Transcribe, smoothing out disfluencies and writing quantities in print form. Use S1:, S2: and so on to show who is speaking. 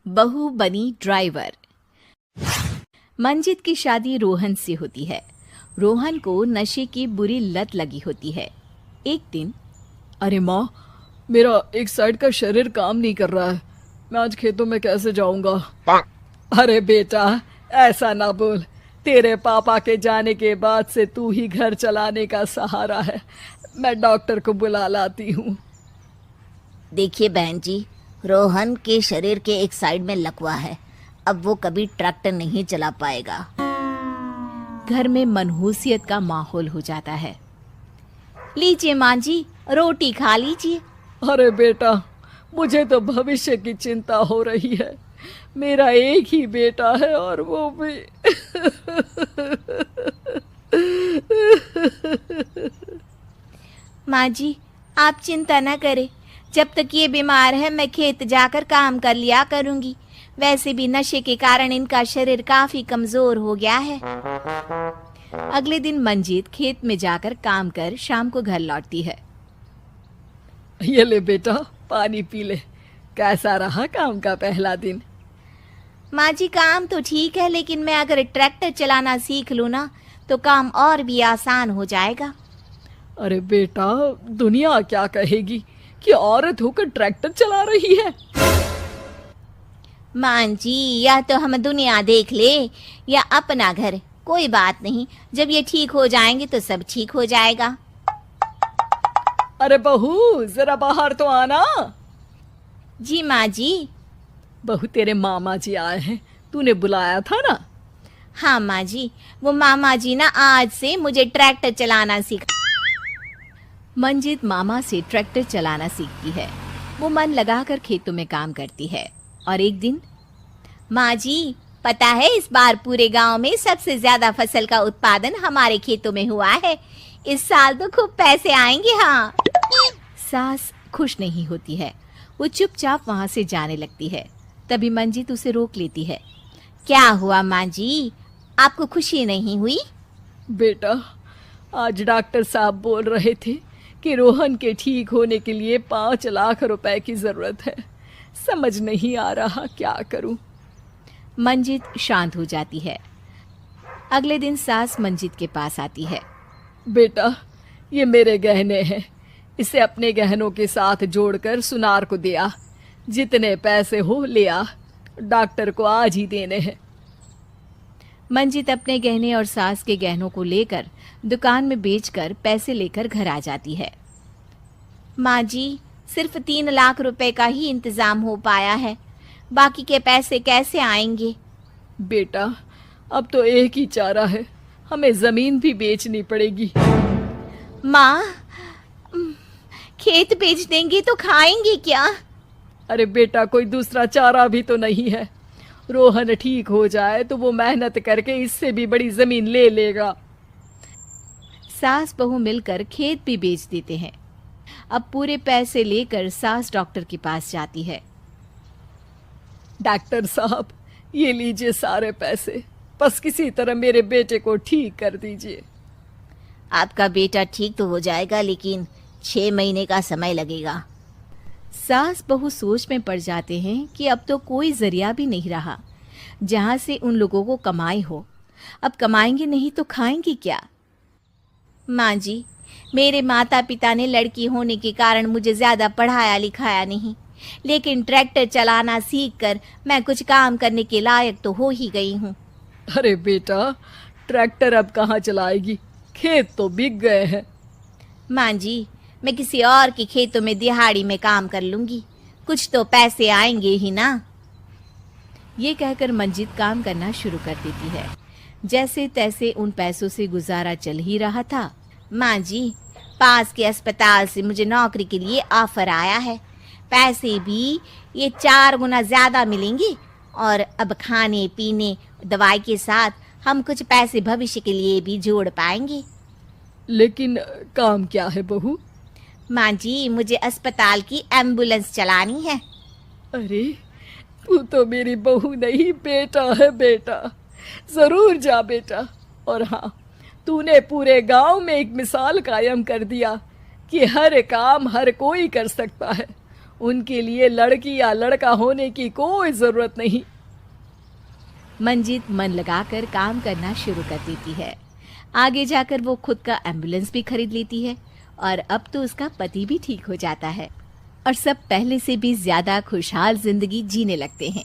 S1: बहू बनी ड्राइवर। मंजित की शादी रोहन से होती है। रोहन को नशे की बुरी लत लगी होती है। एक दिन,
S2: अरे माँ, मेरा एक साइड का शरीर काम नहीं कर रहा है। मैं आज खेतों में कैसे जाऊंगा? अरे बेटा, ऐसा ना बोल। तेरे पापा के जाने के बाद से तू ही घर चलाने का सहारा है। मैं डॉक्टर को बुला लाती हूँ।
S3: देखिए बहन जी, रोहन के शरीर के एक साइड में लकवा है। अब वो कभी ट्रैक्टर नहीं चला पाएगा।
S1: घर में मनहूसियत का माहौल हो जाता है। लीजिए माँ जी, रोटी खा लीजिए।
S2: अरे बेटा, मुझे तो भविष्य की चिंता हो रही है। मेरा एक ही बेटा है और वो भी
S1: माँ जी, आप चिंता न करें। जब तक ये बीमार है मैं खेत जाकर काम कर लिया करूंगी। वैसे भी नशे के कारण इनका शरीर काफी कमजोर हो गया है। अगले दिन मंजीत खेत में जाकर काम कर शाम को घर लौटती है।
S2: ये ले बेटा, पानी पी ले। कैसा रहा काम का पहला दिन?
S1: माँ जी, काम तो ठीक है, लेकिन मैं अगर ट्रैक्टर चलाना सीख लूँ ना तो काम और भी आसान हो जाएगा।
S2: अरे बेटा, दुनिया क्या कहेगी कि औरत होकर ट्रैक्टर चला रही है।
S1: माँ जी, या तो हम दुनिया देख ले या अपना घर, कोई बात नहीं। जब ये ठीक हो जाएंगे तो सब ठीक हो जाएगा।
S2: अरे बहू, जरा बाहर तो आना।
S1: जी माँ जी।
S2: बहू, तेरे मामा जी आए हैं, तूने बुलाया था ना?
S1: हाँ माँ जी, वो मामा जी ना आज से मुझे ट्रैक्टर चलाना सीखा। मंजित मामा से ट्रैक्टर चलाना सीखती है। वो मन लगाकर खेतों में काम करती है। और एक दिन, माँ जी, पता है इस बार पूरे गांव में सबसे ज्यादा फसल का उत्पादन हमारे खेतों में हुआ है। इस साल तो खूब पैसे आएंगे। हाँ। सास खुश नहीं होती है। वो चुपचाप वहां से जाने लगती है। तभी मंजित उसे रोक लेती है। क्या हुआ माँ जी, आपको खुशी नहीं हुई?
S2: बेटा, आज डॉक्टर साहब बोल रहे थे कि रोहन के ठीक होने के लिए 5 लाख रुपए की जरूरत है। समझ नहीं आ रहा क्या करूं।
S1: मंजित शांत हो जाती है। अगले दिन सास मंजित के पास आती है।
S2: बेटा, ये मेरे गहने हैं। इसे अपने गहनों के साथ जोड़कर सुनार को दे आ। जितने पैसे हो ले आ। डॉक्टर को आज ही देने हैं।
S1: मंजित अपने गहने और सास के गहनों को लेकर दुकान में बेचकर पैसे लेकर घर आ जाती है। माँ जी, सिर्फ 3 लाख रुपए का ही इंतजाम हो पाया है। बाकी के पैसे कैसे आएंगे?
S2: बेटा, अब तो एक ही चारा है, हमें जमीन भी बेचनी पड़ेगी।
S1: माँ, खेत बेच देंगे तो खाएंगे क्या?
S2: अरे बेटा, कोई दूसरा चारा भी तो नहीं है। रोहन ठीक हो जाए तो वो मेहनत करके इससे भी बड़ी जमीन ले लेगा।
S1: सास बहू मिलकर खेत भी बेच देते हैं। अब पूरे पैसे लेकर सास डॉक्टर के पास जाती है।
S2: डॉक्टर साहब, ये लीजिए सारे पैसे। बस किसी तरह मेरे बेटे को ठीक कर दीजिए।
S3: आपका बेटा ठीक तो हो जाएगा, लेकिन 6 महीने का समय लगेगा।
S1: सास बहू सोच में पड़ जाते हैं कि अब तो कोई जरिया भी नहीं रहा जहां से उन लोगों को कमाई हो। अब कमाएंगे नहीं तो खाएंगे क्या? माँ जी, मेरे माता पिता ने लड़की होने के कारण मुझे ज्यादा पढ़ाया लिखाया नहीं, लेकिन ट्रैक्टर चलाना सीखकर मैं कुछ काम करने के लायक तो हो ही गई हूँ।
S2: अरे बेटा, ट्रैक्टर अब कहाँ चलाएगी? खेत तो बिक गए हैं।
S1: माँ जी, मैं किसी और के खेतों में दिहाड़ी में काम कर लूंगी, कुछ तो पैसे आएंगे ही ना। ये कहकर मंजित काम करना शुरू कर देती है। जैसे तैसे उन पैसों से गुजारा चल ही रहा था। माँ जी, पास के अस्पताल से मुझे नौकरी के लिए ऑफर आया है। पैसे भी ये 4 गुना ज्यादा मिलेंगे और अब खाने पीने दवाई के साथ हम कुछ पैसे भविष्य के लिए भी जोड़ पाएंगे।
S2: लेकिन काम क्या है बहू?
S1: माँ जी, मुझे अस्पताल की एम्बुलेंस चलानी है।
S2: अरे, तू तो मेरी बहू नहीं, बेटा है बेटा। जरूर जा बेटा। और हाँ, तूने पूरे गांव में एक मिसाल कायम कर दिया कि हर काम हर कोई कर सकता है। उनके लिए लड़की या लड़का होने की कोई जरूरत नहीं।
S1: मंजित मन लगाकर काम करना शुरू कर देती है। आगे जाकर वो खुद का एम्बुलेंस भी खरीद लेती है और अब तो उसका पति भी ठीक हो जाता है और सब पहले से भी ज्यादा खुशहाल जिंदगी जीने लगते हैं।